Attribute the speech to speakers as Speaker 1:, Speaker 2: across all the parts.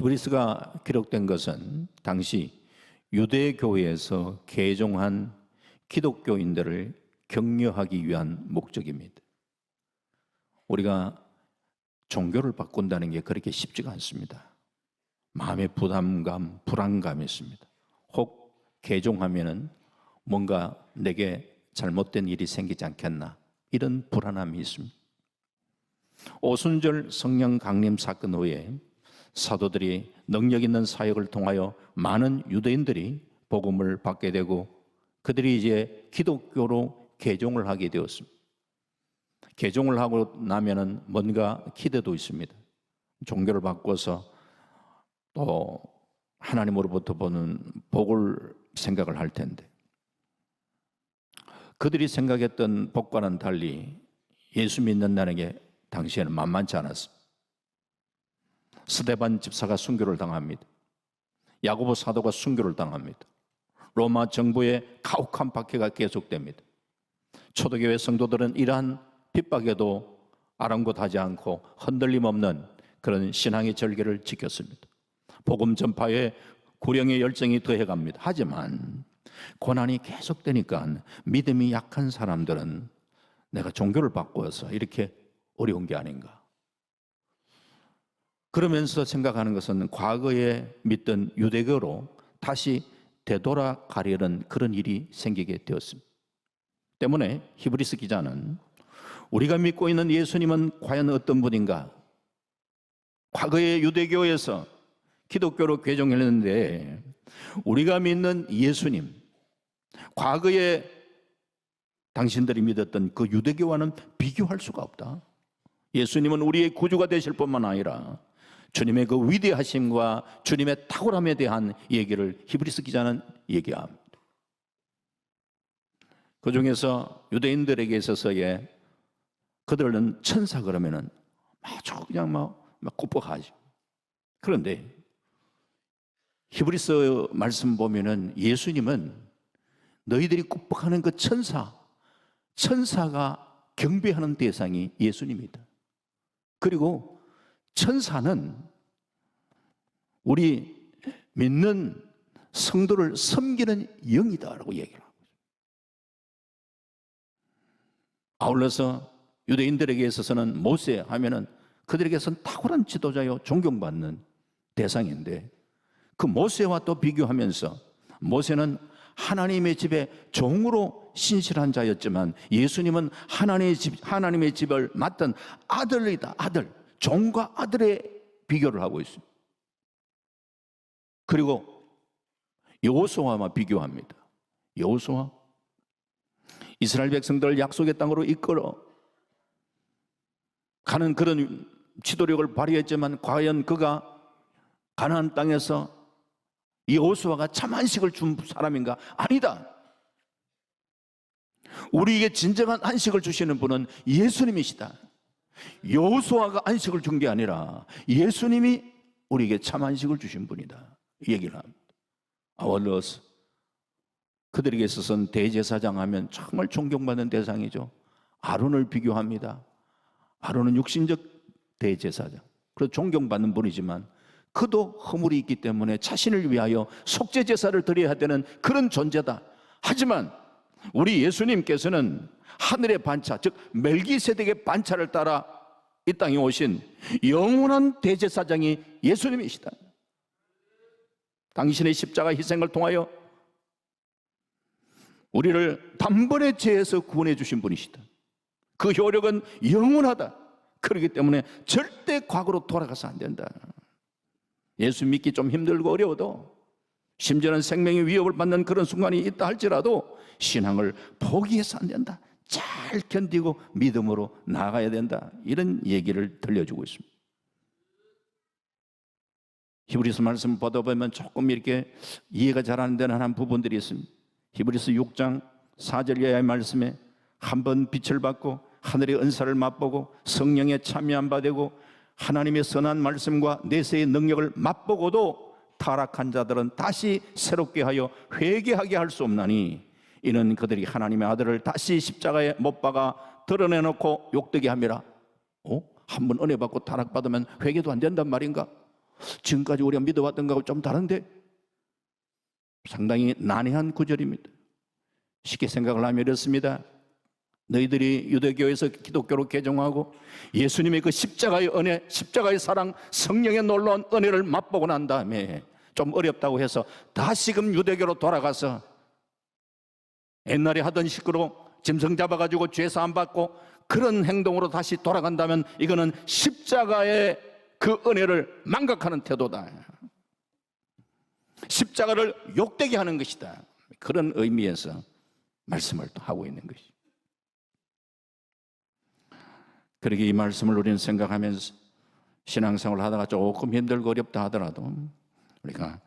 Speaker 1: 히브리서가 기록된 것은 당시 유대교회에서 개종한 기독교인들을 격려하기 위한 목적입니다. 우리가 종교를 바꾼다는 게 그렇게 쉽지가 않습니다. 마음의 부담감, 불안감이 있습니다. 혹 개종하면은 뭔가 내게 잘못된 일이 생기지 않겠나, 이런 불안함이 있습니다. 오순절 성령 강림 사건 후에 사도들이 능력 있는 사역을 통하여 많은 유대인들이 복음을 받게 되고 그들이 이제 기독교로 개종을 하게 되었습니다. 개종을 하고 나면은 뭔가 기대도 있습니다. 종교를 바꿔서 또 하나님으로부터 보는 복을 생각을 할 텐데, 그들이 생각했던 복과는 달리 예수 믿는다는 게 당시에는 만만치 않았습니다. 스데반 집사가 순교를 당합니다. 야고보 사도가 순교를 당합니다. 로마 정부의 가혹한 박해가 계속됩니다. 초대교회 성도들은 이러한 핍박에도 아랑곳하지 않고 흔들림 없는 그런 신앙의 절개를 지켰습니다. 복음 전파에 구령의 열정이 더해갑니다. 하지만 고난이 계속되니까 믿음이 약한 사람들은 내가 종교를 바꾸어서 이렇게 어려운 게 아닌가, 그러면서 생각하는 것은 과거에 믿던 유대교로 다시 되돌아가려는 그런 일이 생기게 되었습니다. 때문에 히브리서 기자는 우리가 믿고 있는 예수님은 과연 어떤 분인가? 과거의 유대교에서 기독교로 개종했는데 우리가 믿는 예수님, 과거에 당신들이 믿었던 그 유대교와는 비교할 수가 없다. 예수님은 우리의 구주가 되실 뿐만 아니라 주님의 그 위대하심과 주님의 탁월함에 대한 얘기를 히브리서 기자는 얘기합니다. 그 중에서 유대인들에게 있어서의 그들은 천사 그러면은 아주 그냥 막 ቁ뻑하죠. 그런데 히브리서 말씀 보면은 예수님은 너희들이 ቁ뻑하는 그 천사가 경배하는 대상이 예수님이다. 그리고 천사는 우리 믿는 성도를 섬기는 영이다라고 얘기를 하고 있습니다. 아울러서 유대인들에게 있어서는 모세 하면은 그들에게서는 탁월한 지도자요 존경받는 대상인데, 그 모세와 또 비교하면서 모세는 하나님의 집에 종으로 신실한 자였지만 예수님은 하나님의 집을 맡은 아들이다. 아들, 종과 아들의 비교를 하고 있습니다. 그리고 여호수아와 비교합니다. 여호수아, 이스라엘 백성들을 약속의 땅으로 이끌어 가는 그런 지도력을 발휘했지만 과연 그가 가나안 땅에서 여호수아가 참 안식을 준 사람인가? 아니다. 우리에게 진정한 안식을 주시는 분은 예수님이시다. 여호수아가 안식을 준 게 아니라 예수님이 우리에게 참 안식을 주신 분이다, 이 얘기를 합니다. 아울러서 그들에게 있어서는 대제사장 하면 정말 존경받는 대상이죠. 아론을 비교합니다. 아론은 육신적 대제사장, 그래서 존경받는 분이지만 그도 허물이 있기 때문에 자신을 위하여 속죄 제사를 드려야 되는 그런 존재다. 하지만 우리 예수님께서는 하늘의 반차, 즉 멜기세덱의 반차를 따라 이 땅에 오신 영원한 대제사장이 예수님이시다. 당신의 십자가 희생을 통하여 우리를 단번에 죄에서 구원해 주신 분이시다. 그 효력은 영원하다. 그렇기 때문에 절대 과거로 돌아가서 안 된다. 예수 믿기 좀 힘들고 어려워도, 심지어는 생명의 위협을 받는 그런 순간이 있다 할지라도 신앙을 포기해서 안 된다. 잘 견디고 믿음으로 나아가야 된다. 이런 얘기를 들려주고 있습니다. 히브리서 말씀 보다 보면 조금 이렇게 이해가 잘 안 되는 한 부분들이 있습니다. 히브리서 6장 4절 이하의 말씀에 한번 빛을 받고 하늘의 은사를 맛보고 성령에 참여한 바 되고 하나님의 선한 말씀과 내세의 능력을 맛보고도 타락한 자들은 다시 새롭게 하여 회개하게 할 수 없나니 이는 그들이 하나님의 아들을 다시 십자가에 못 박아 드러내놓고 욕되게 함이라. 한번 은혜 받고 타락받으면 회개도 안 된단 말인가? 지금까지 우리가 믿어왔던 거하고 좀 다른데? 상당히 난해한 구절입니다. 쉽게 생각을 하면 이렇습니다. 너희들이 유대교에서 기독교로 개종하고 예수님의 그 십자가의 은혜, 십자가의 사랑, 성령의 놀라운 은혜를 맛보고 난 다음에 좀 어렵다고 해서 다시금 유대교로 돌아가서 옛날에 하던 식으로 짐승 잡아가지고 죄 사함 받고 그런 행동으로 다시 돌아간다면 이거는 십자가의 그 은혜를 망각하는 태도다. 십자가를 욕되게 하는 것이다. 그런 의미에서 말씀을 또 하고 있는 것이죠. 그러게 이 말씀을 우리는 생각하면서 신앙생활을 하다가 조금 힘들고 어렵다 하더라도 우리가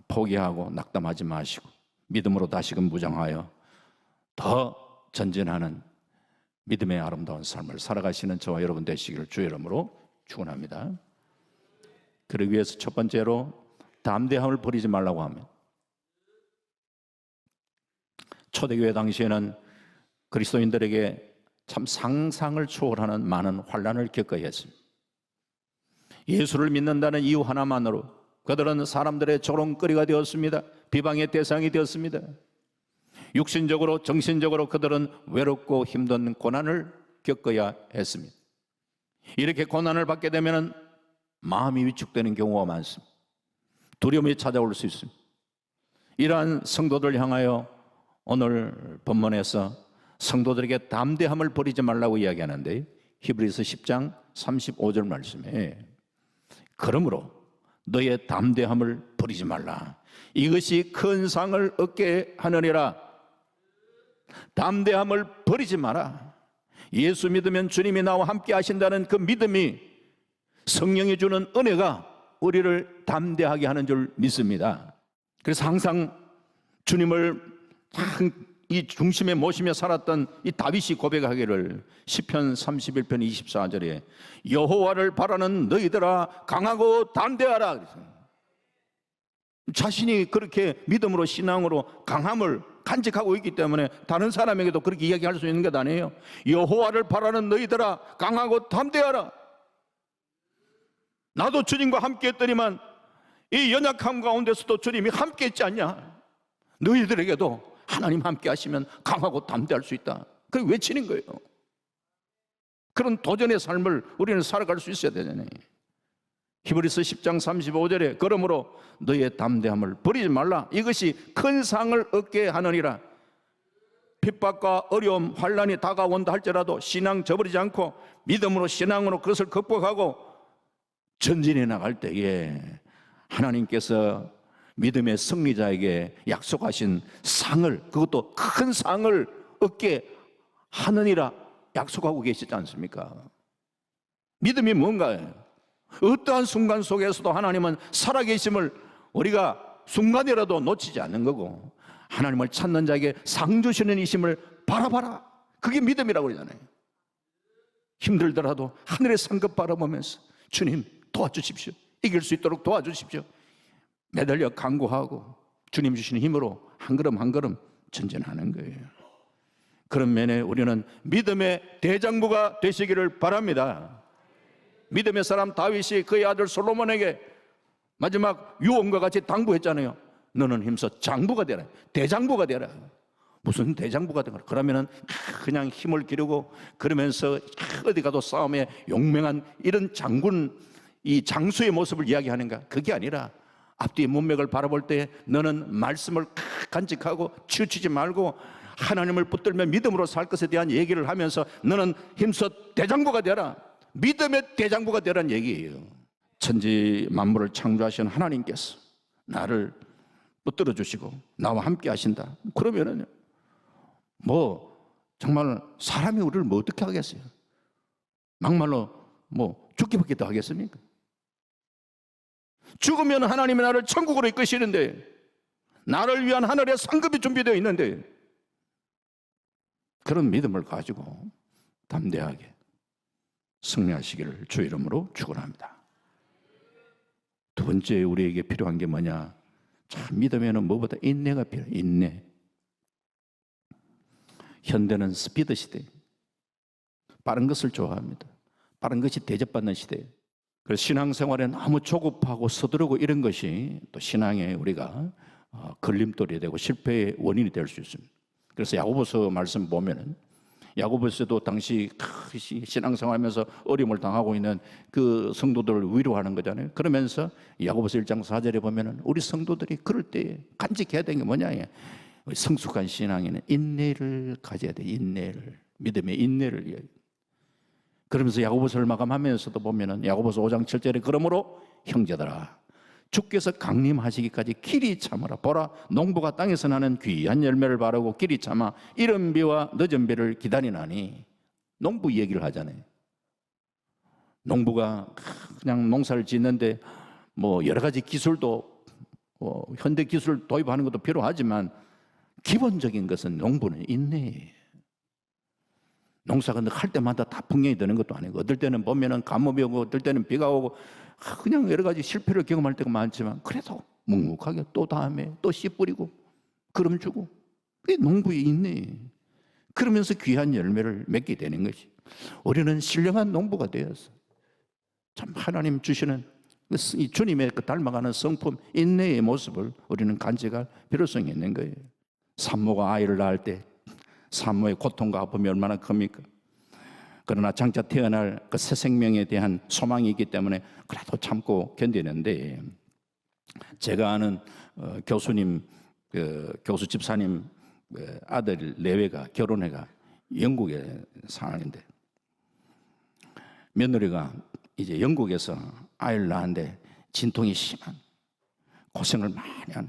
Speaker 1: 포기하고 낙담하지 마시고 믿음으로 다시금 무장하여 더 전진하는 믿음의 아름다운 삶을 살아가시는 저와 여러분 되시기를 주의 이름으로 축원합니다. 그러기 위해서 첫 번째로 담대함을 버리지 말라고 하면, 초대교회 당시에는 그리스도인들에게 참 상상을 초월하는 많은 환난을 겪어야 했습니다. 예수를 믿는다는 이유 하나만으로 그들은 사람들의 조롱거리가 되었습니다. 비방의 대상이 되었습니다. 육신적으로 정신적으로 그들은 외롭고 힘든 고난을 겪어야 했습니다. 이렇게 고난을 받게 되면 마음이 위축되는 경우가 많습니다. 두려움이 찾아올 수 있습니다. 이러한 성도들 향하여 오늘 본문에서 성도들에게 담대함을 버리지 말라고 이야기하는데, 히브리서 10장 35절 말씀에 그러므로 너의 담대함을 버리지 말라, 이것이 큰 상을 얻게 하느니라. 담대함을 버리지 마라. 예수 믿으면 주님이 나와 함께 하신다는 그 믿음이, 성령이 주는 은혜가 우리를 담대하게 하는 줄 믿습니다. 그래서 항상 주님을 이 중심에 모시며 살았던 이 다윗이 고백하기를 시편 31편 24절에 여호와를 바라는 너희들아 강하고 담대하라. 자신이 그렇게 믿음으로 신앙으로 강함을 간직하고 있기 때문에 다른 사람에게도 그렇게 이야기할 수 있는 것 아니에요. 여호와를 바라는 너희들아 강하고 담대하라. 나도 주님과 함께 했더니만 이 연약함 가운데서도 주님이 함께 했지 않냐. 너희들에게도 하나님 함께 하시면 강하고 담대할 수 있다. 그렇게 외치는 거예요. 그런 도전의 삶을 우리는 살아갈 수 있어야 되잖아요. 히브리서 10장 35절에 그러므로 너의 담대함을 버리지 말라, 이것이 큰 상을 얻게 하느니라. 핍박과 어려움, 환난이 다가온다 할지라도 신앙 저버리지 않고 믿음으로 신앙으로 그것을 극복하고 전진해 나갈 때에 하나님께서 믿음의 승리자에게 약속하신 상을, 그것도 큰 상을 얻게 하느니라 약속하고 계시지 않습니까? 믿음이 뭔가요? 어떠한 순간 속에서도 하나님은 살아계심을 우리가 순간이라도 놓치지 않는 거고, 하나님을 찾는 자에게 상 주시는 이심을 바라봐라. 그게 믿음이라고 그러잖아요. 힘들더라도 하늘의 상급 바라보면서 주님 도와주십시오, 이길 수 있도록 도와주십시오, 매달려 간구하고 주님 주시는 힘으로 한 걸음 한 걸음 전진하는 거예요. 그런 면에 우리는 믿음의 대장부가 되시기를 바랍니다. 믿음의 사람 다윗이 그의 아들 솔로몬에게 마지막 유언과 같이 당부했잖아요. 너는 힘써 장부가 되라, 대장부가 되라. 무슨 대장부가 되라? 그러면은 그냥 힘을 기르고 그러면서 어디 가도 싸움에 용맹한 이런 장군, 이 장수의 모습을 이야기하는가? 그게 아니라 앞뒤의 문맥을 바라볼 때 너는 말씀을 간직하고 치우치지 말고 하나님을 붙들며 믿음으로 살 것에 대한 얘기를 하면서 너는 힘써 대장부가 되라, 믿음의 대장부가 되라는 얘기예요. 천지 만물을 창조하신 하나님께서 나를 붙들어 주시고 나와 함께 하신다. 그러면은 정말 사람이 우리를 어떻게 하겠어요? 막말로 죽기밖에 더 하겠습니까? 죽으면 하나님이 나를 천국으로 이끄시는데, 나를 위한 하늘의 상급이 준비되어 있는데, 그런 믿음을 가지고 담대하게 승리하시기를 주의 이름으로 축원합니다. 두 번째 우리에게 필요한 게 뭐냐? 참 믿음에는 무엇보다 인내가 필요해요. 인내. 현대는 스피드 시대, 빠른 것을 좋아합니다. 빠른 것이 대접받는 시대예요. 그래서 신앙생활에 너무 조급하고 서두르고 이런 것이 또 신앙에 우리가 걸림돌이 되고 실패의 원인이 될 수 있습니다. 그래서 야고보서 말씀 보면은 야고보서도 당시 신앙생활하면서 어려움을 당하고 있는 그 성도들을 위로하는 거잖아요. 그러면서 야고보서 1장 4절에 보면은 우리 성도들이 그럴 때 간직해야 되는 게 뭐냐? 성숙한 신앙에는 인내를 가져야 돼. 인내를, 믿음의 인내를 이야기. 그러면서 야고보서를 마감하면서도 보면은 야고보서 5장 7절에 그러므로 형제들아 주께서 강림하시기까지 길이 참으라. 보라 농부가 땅에서 나는 귀한 열매를 바라고 길이 참아 이른 비와 늦은 비를 기다리나니. 농부 얘기를 하잖아요. 농부가 그냥 농사를 짓는데 뭐 여러 가지 기술도 현대 기술 도입하는 것도 필요하지만 기본적인 것은 농부는 인내예요. 농사가 할 때마다 다 풍년이 되는 것도 아니고 어떨 때는 보면은 가뭄이 오고 어떨 때는 비가 오고 그냥 여러 가지 실패를 경험할 때가 많지만 그래도 묵묵하게 또 다음에 또 씨 뿌리고 거름 주고 그게 농부의 인내예요. 그러면서 귀한 열매를 맺게 되는 것이 우리는 신령한 농부가 되어서 참 하나님 주시는 이 주님의 그 닮아가는 성품 인내의 모습을 우리는 간직할 필요성이 있는 거예요. 산모가 아이를 낳을 때 산모의 고통과 아픔이 얼마나 큽니까? 그러나 장차 태어날 그 새 생명에 대한 소망이 있기 때문에 그래도 참고 견디는데, 제가 아는 교수님, 교수 집사님 아들 내외가 결혼해가 영국에 사는데 며느리가 이제 영국에서 아이를 낳았는데 진통이 심한 고생을 많이 하는,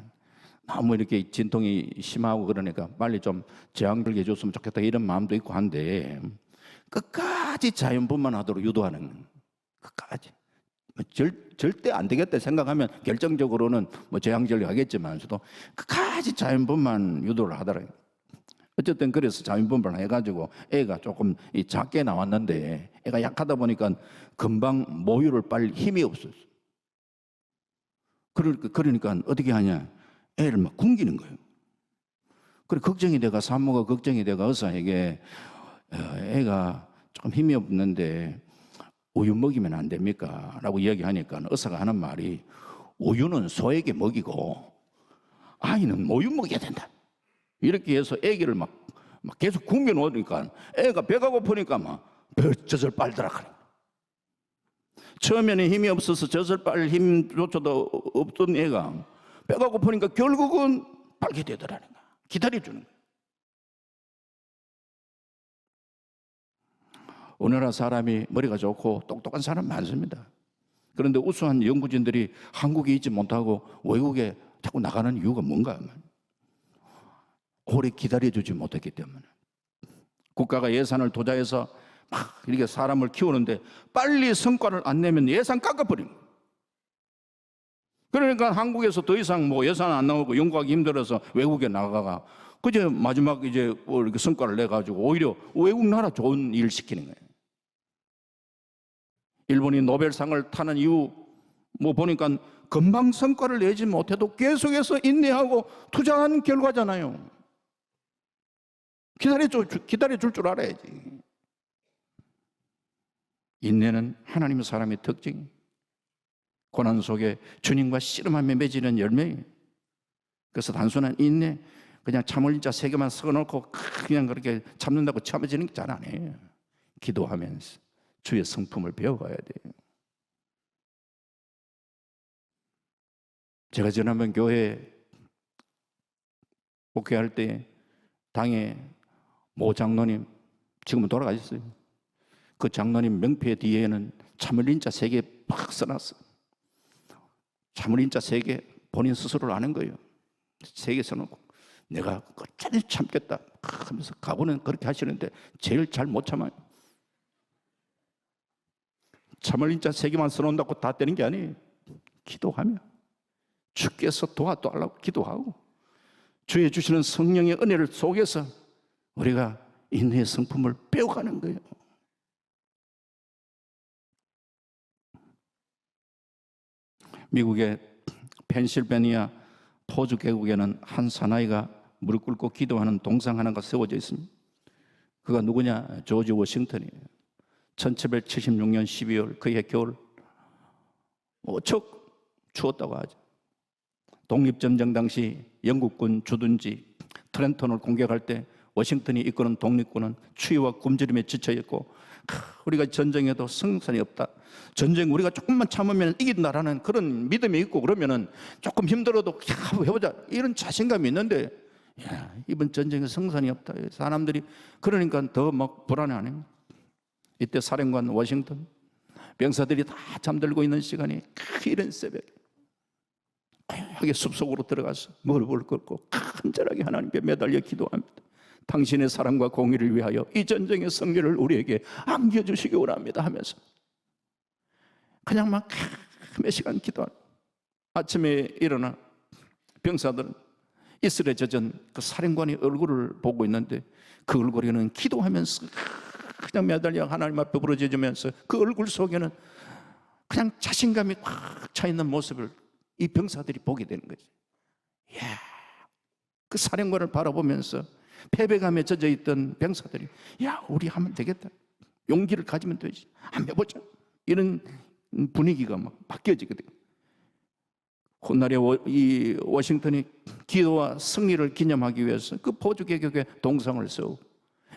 Speaker 1: 너무 이렇게 진통이 심하고 그러니까 빨리 좀 제왕들게 해줬으면 좋겠다 이런 마음도 있고 한데 끝까지 자연분만 하도록 유도하는, 끝까지 절대 안 되겠다 생각하면 결정적으로는 뭐 제왕절개 하겠지만서도 끝까지 자연분만 유도를 하더라고요. 어쨌든 그래서 자연분만을 해가지고 애가 조금 작게 나왔는데 애가 약하다 보니까 금방 모유를 빨리 힘이 없었어. 그러니까 어떻게 하냐, 애를 막 굶기는 거예요. 그래 걱정이 돼가, 산모가 걱정이 돼가 의사에게 애가 조금 힘이 없는데 우유 먹이면 안 됩니까? 라고 이야기하니까 의사가 하는 말이 우유는 소에게 먹이고 아이는 모유 먹여야 된다. 이렇게 해서 애기를 막 계속 굶겨 놓으니까 애가 배가 고프니까 막 젖을 빨더라 그래. 처음에는 힘이 없어서 젖을 빨 힘조차도 없던 애가 배가 고프니까 결국은 빨게 되더라는 거야. 기다려주는 거야. 우리나라 사람이 머리가 좋고 똑똑한 사람 많습니다. 그런데 우수한 연구진들이 한국에 있지 못하고 외국에 자꾸 나가는 이유가 뭔가? 오래 기다려주지 못했기 때문에. 국가가 예산을 투자해서 막 이렇게 사람을 키우는데 빨리 성과를 안 내면 예산 깎아버리는 거예요. 그러니까 한국에서 더 이상 뭐 예산 안 나오고 연구하기 힘들어서 외국에 나가가 그저 마지막 이제 뭐 이렇게 성과를 내 가지고 오히려 외국 나라 좋은 일 시키는 거예요. 일본이 노벨상을 타는 이유 뭐 보니까 금방 성과를 내지 못해도 계속해서 인내하고 투자한 결과잖아요. 기다려줄 줄 알아야지. 인내는 하나님의 사람의 특징이에요. 고난 속에 주님과 씨름하며 맺이는 열매예요. 그래서 단순한 인내, 그냥 참을자 3개만 섞어놓고 그냥 그렇게 참는다고 참아지는 게 잘 아니에요. 기도하면서 주의 성품을 배워가야 돼요. 제가 지난번 교회 목회할 때 당에 모 장로님, 지금은 돌아가셨어요. 그 장로님 명패 뒤에는 참을인자 3개 팍 써놨어. 참을인자 3개 본인 스스로를 아는 거예요. 3개 써놓고 내가 끝까지 참겠다 하면서 각오는 그렇게 하시는데 제일 잘 못 참아요. 참을인자 3개만 써놓는다고 다 되는 게 아니에요. 기도하며 주께서 도와달라고 기도하고 주의 주시는 성령의 은혜를 속에서 우리가 인내의 성품을 배워가는 거예요. 미국의 펜실베니아 포주 계곡에는 한 사나이가 무릎 꿇고 기도하는 동상 하나가 세워져 있습니다. 그가 누구냐? 조지 워싱턴이에요. 1776년 12월 그해 겨울 무척 추웠다고 하죠. 독립전쟁 당시 영국군 주둔지 트렌턴을 공격할 때 워싱턴이 이끄는 독립군은 추위와 굶주림에 지쳐 있고, 우리가 전쟁에도 승산이 없다, 전쟁 우리가 조금만 참으면 이긴다라는 그런 믿음이 있고, 그러면은 조금 힘들어도 해보자 이런 자신감이 있는데, 이번 전쟁에 승산이 없다, 사람들이 그러니까 더 막 불안해하네요. 이때 사령관 워싱턴, 병사들이 다 잠들고 있는 시간이 이른 새벽에 고요하게 숲속으로 들어가서 무릎을 꿇고 간절하게 하나님께 매달려 기도합니다. 당신의 사랑과 공의를 위하여 이 전쟁의 승리를 우리에게 안겨주시기 원합니다 하면서 그냥 막 몇 시간 기도합니다. 아침에 일어나 병사들은 이슬에 젖은 그 사령관의 얼굴을 보고 있는데, 그 얼굴에는 기도하면서 그냥 매달려 하나님 앞에 부르짖으면서 그 얼굴 속에는 그냥 자신감이 꽉 차 있는 모습을 이 병사들이 보게 되는 거지. 이야, 그 사령관을 바라보면서 패배감에 젖어 있던 병사들이, 야, 우리 하면 되겠다, 용기를 가지면 되지, 한번 해보자, 이런 분위기가 막 바뀌어지거든. 훗날에 이 워싱턴이 기도와 승리를 기념하기 위해서 그 포주개혁의 동상을 세우고,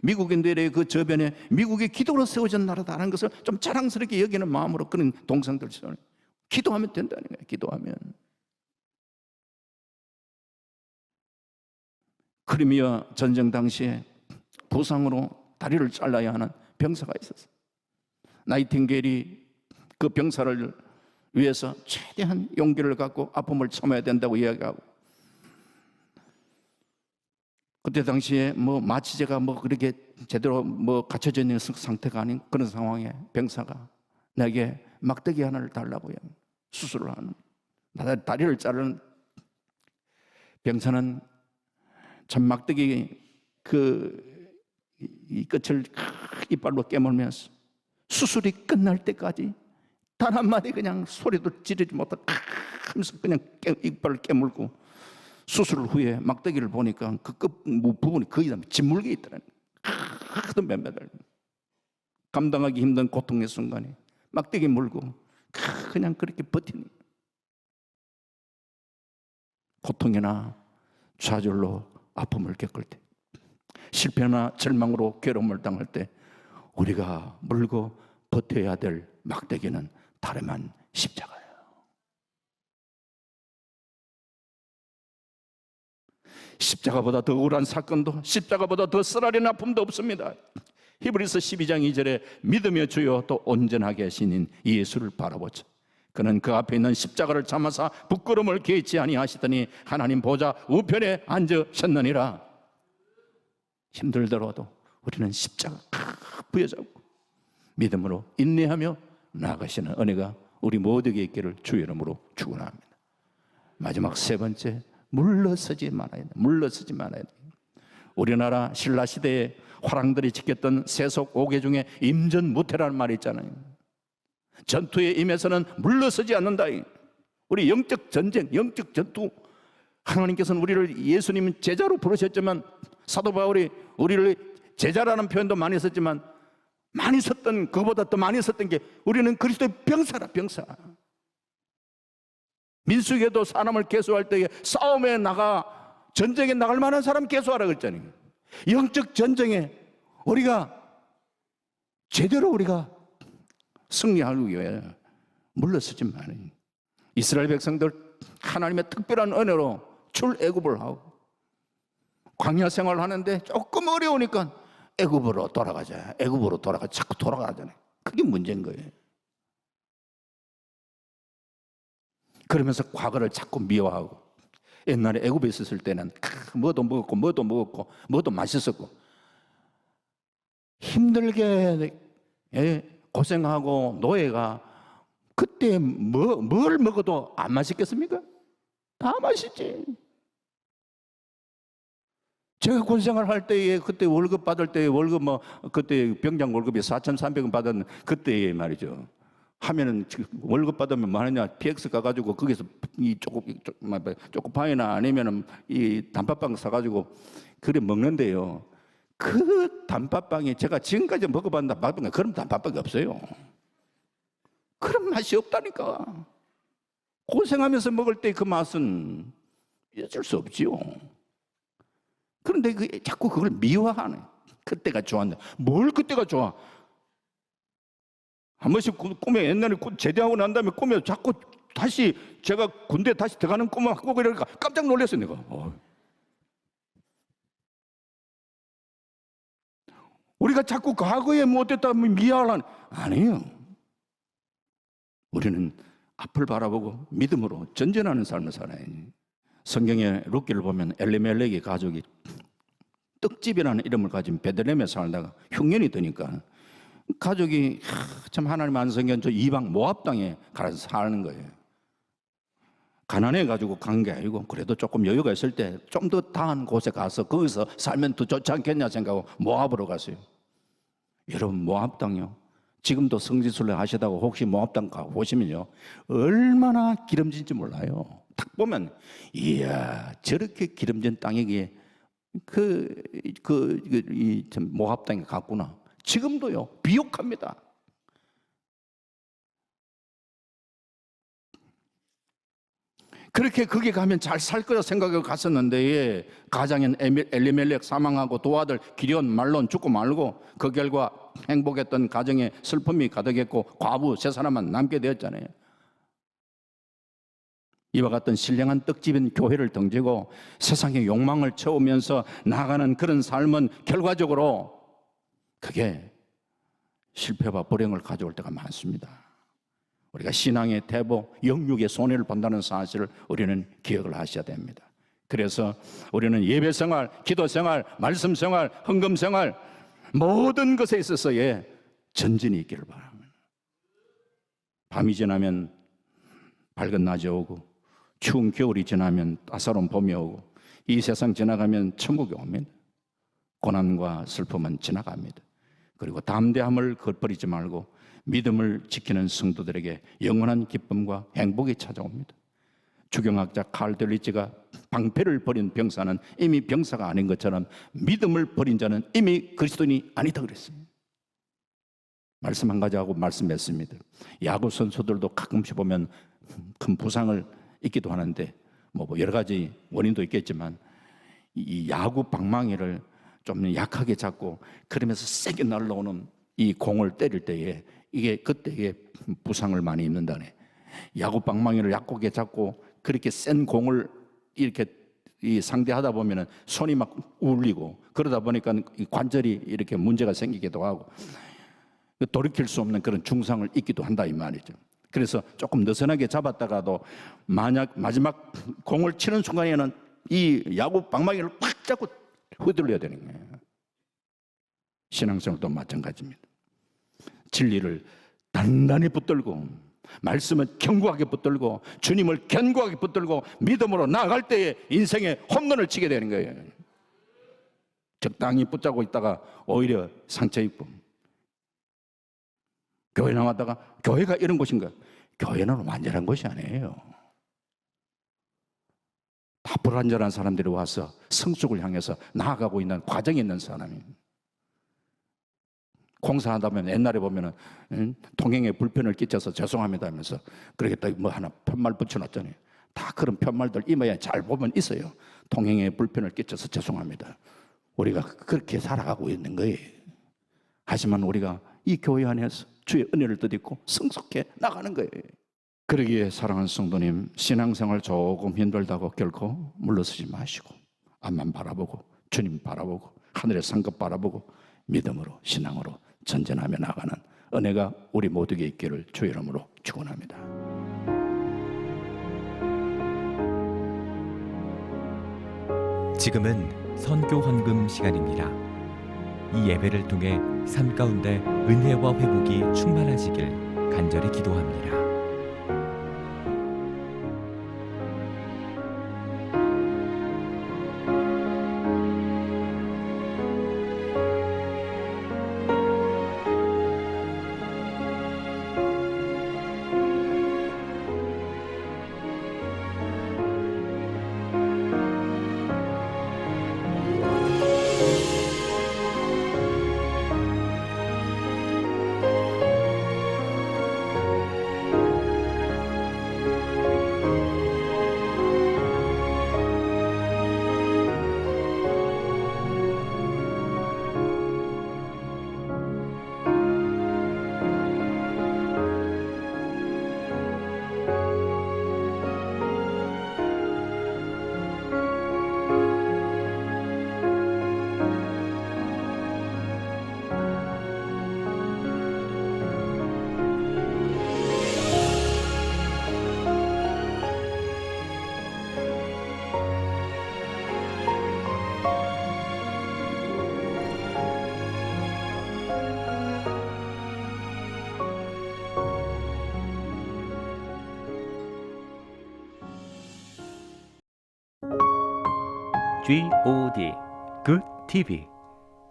Speaker 1: 미국인들의 그 저변에 미국의 기도로 세워진 나라다라는 것을 좀 자랑스럽게 여기는 마음으로 그런 동상들을 세우는, 기도하면 된다는 거예요. 기도하면. 크리미아 전쟁 당시에 부상으로 다리를 잘라야 하는 병사가 있었어요. 나이팅게일이 그 병사를 위해서 최대한 용기를 갖고 아픔을 참아야 된다고 이야기하고, 그때 당시에 뭐 마취제가 뭐 그렇게 제대로 뭐 갖춰져 있는 상태가 아닌 그런 상황에 병사가 내게 막대기 하나를 달라고요. 수술을 하는, 다리를 자르는 병사는 참 막대기 이 끝을 이빨로 깨물면서 수술이 끝날 때까지 단 한마디 그냥 소리도 지르지 못하고 하면서 그냥 이빨을 깨물고, 수술 후에 막대기를 보니까 그 끝 부분이 거의 다 짓물게 있더라고요. 하도 맴매달 감당하기 힘든 고통의 순간에 막대기 물고 그냥 그렇게 버티는, 고통이나 좌절로 아픔을 겪을 때, 실패나 절망으로 괴로움을 당할 때 우리가 물고 버텨야 될 막대기는 다름한 십자가예요. 십자가보다 더 우울한 사건도, 십자가보다 더 쓰라린 아픔도 없습니다. 히브리서 12장 2절에 믿으며 주여 또 온전하게 하시는 예수를 바라보자. 그는 그 앞에 있는 십자가를 참아사 부끄러움을 개의치 아니하시더니 하나님 보좌 우편에 앉으셨느니라. 힘들더라도 우리는 십자가 부여잡고 믿음으로 인내하며 나아가시는 은혜가 우리 모두에게 있기를 주의 이름으로 축원합니다. 마지막 세 번째, 물러서지 말아야 돼. 물러서지 말아야 돼. 우리나라 신라 시대에 화랑들이 지켰던 세속 5개 중에 임전무태라는 말이 있잖아요. 전투에 임해서는 물러서지 않는다. 우리 영적 전쟁, 영적 전투, 하나님께서는 우리를 예수님 제자로 부르셨지만, 사도 바울이 우리를 제자라는 표현도 많이 썼지만, 많이 썼던, 그보다 더 많이 썼던 게 우리는 그리스도의 병사라. 병사. 민수기에도 사람을 계수할 때에 싸움에 나가, 전쟁에 나갈 만한 사람 계수하라 그랬잖아요. 영적 전쟁에 우리가 제대로 우리가 승리하기 위해 물러서지 말아요. 이스라엘 백성들 하나님의 특별한 은혜로 출애굽을 하고 광야 생활을 하는데 조금 어려우니까 애굽으로 돌아가자, 애굽으로 돌아가자, 자꾸 돌아가잖아요. 그게 문제인 거예요. 그러면서 과거를 자꾸 미워하고, 옛날에 애굽에 있었을 때는 뭐도 먹었고 뭐도 맛있었고, 힘들게 고생하고 노예가 그때 뭘 먹어도 안 맛있겠습니까? 다 맛있지. 제가 군생활 할 때에 그때 월급 받을 때 월급 그때 병장 월급이 4,300원 받았는 그때에 말이죠. 하면은 월급 받으면 뭐 하느냐, PX 가가지고 거기서 이 초코파이나 아니면은 이 단팥빵 사가지고 그래 먹는데요. 그 단팥빵이 제가 지금까지 먹어봤나 그런 단팥빵이 없어요. 그런 맛이 없다니까. 고생하면서 먹을 때 그 맛은 잊을 수 없지요. 그런데 자꾸 그걸 미워하네. 그때가 좋았네. 뭘 그때가 좋아? 한 번씩 꿈에, 옛날에 제대하고 난 다음에 꿈에 자꾸 다시 제가 군대 다시 들어가는 꿈을 하고 그러니까 깜짝 놀랐어요, 내가. 우리가 자꾸 과거에 못했다 미워하려는, 아니에요. 우리는 앞을 바라보고 믿음으로 전진하는 삶을 살아야 해요. 성경의 룻기를 보면 엘리멜렉의 가족이 떡집이라는 이름을 가진 베들레헴에 살다가 흉년이 드니까 가족이 참 하나님 안 섬긴 저 이방 모압 땅에 가서 사는 거예요. 가난해 가지고 간 게 아니고 그래도 조금 여유가 있을 때 좀 더 다한 곳에 가서 거기서 살면 더 좋지 않겠냐 생각하고 모압으로 갔어요. 여러분, 모압 땅요, 지금도 성지순례 하시다고 혹시 모압 땅 가보시면요, 얼마나 기름진지 몰라요. 딱 보면 이야, 저렇게 기름진 땅이기에 모압 땅에 갔구나. 지금도요, 비옥합니다. 그렇게 거기 가면 잘 살 거라 생각하고 갔었는데, 가장인 엘리멜렉 사망하고 두 아들 기럨 말론 죽고 말고 그 결과 행복했던 가정에 슬픔이 가득했고 과부 세 사람만 남게 되었잖아요. 이와 같은 신령한 떡집인 교회를 등지고 세상의 욕망을 채우면서 나아가는 그런 삶은 결과적으로 그게 실패와 불행을 가져올 때가 많습니다. 우리가 신앙의 태보, 영육의 손해를 본다는 사실을 우리는 기억을 하셔야 됩니다. 그래서 우리는 예배생활, 기도생활, 말씀생활, 헌금생활 모든 것에 있어서의 전진이 있기를 바랍니다. 밤이 지나면 밝은 낮이 오고 추운 겨울이 지나면 따사로운 봄이 오고 이 세상 지나가면 천국이 옵니다. 고난과 슬픔은 지나갑니다. 그리고 담대함을 버리지 말고 믿음을 지키는 성도들에게 영원한 기쁨과 행복이 찾아옵니다. 주경학자 칼 델리치가 방패를 버린 병사는 이미 병사가 아닌 것처럼 믿음을 버린 자는 이미 그리스도인이 아니다 그랬어요. 말씀 한 가지 하고 말씀했습니다. 야구 선수들도 가끔씩 보면 큰 부상을 입기도 하는데 뭐 여러 가지 원인도 있겠지만 이 야구 방망이를 좀 약하게 잡고 그러면서 세게 날라오는 이 공을 때릴 때에 이게 그때에 부상을 많이 입는다네. 야구 방망이를 약하게 잡고 그렇게 센 공을 이렇게 상대하다 보면은 손이 막 울리고 그러다 보니까 이 관절이 이렇게 문제가 생기기도 하고 돌이킬 수 없는 그런 중상을 입기도 한다 이 말이죠. 그래서 조금 느슨하게 잡았다가도 만약 마지막 공을 치는 순간에는 이 야구 방망이를 팍 잡고 휘둘러야 되는 거예요. 신앙생활도 마찬가지입니다. 진리를 단단히 붙들고 말씀을 견고하게 붙들고 주님을 견고하게 붙들고 믿음으로 나아갈 때에 인생의 홈런을 치게 되는 거예요. 적당히 붙잡고 있다가 오히려 상처 입고 교회 나왔다가 교회가 이런 곳인가? 교회는 완전한 곳이 아니에요. 다 불완전한 사람들이 와서 성숙을 향해서 나아가고 있는 과정에 있는 사람이. 공사하다 보면 옛날에 보면은 통행에 불편을 끼쳐서 죄송합니다 하면서 그러겠다 뭐 하나 편말 붙여놨잖아요. 다 그런 편말들 이마에 잘 보면 있어요. 통행에 불편을 끼쳐서 죄송합니다. 우리가 그렇게 살아가고 있는 거예요. 하지만 우리가 이 교회 안에서 주의 은혜를 뜻있고 성숙해 나가는 거예요. 그러기에 사랑하는 성도님, 신앙생활 조금 힘들다고 결코 물러서지 마시고 앞만 바라보고 주님 바라보고 하늘의 상급 바라보고 믿음으로 신앙으로 전진하며 나가는 은혜가 우리 모두에게 있기를 주의 이름으로 축원합니다.
Speaker 2: 지금은 선교 헌금 시간입니다. 이 예배를 통해 삶 가운데 은혜와 회복이 충만하시길 간절히 기도합니다.
Speaker 3: Good TV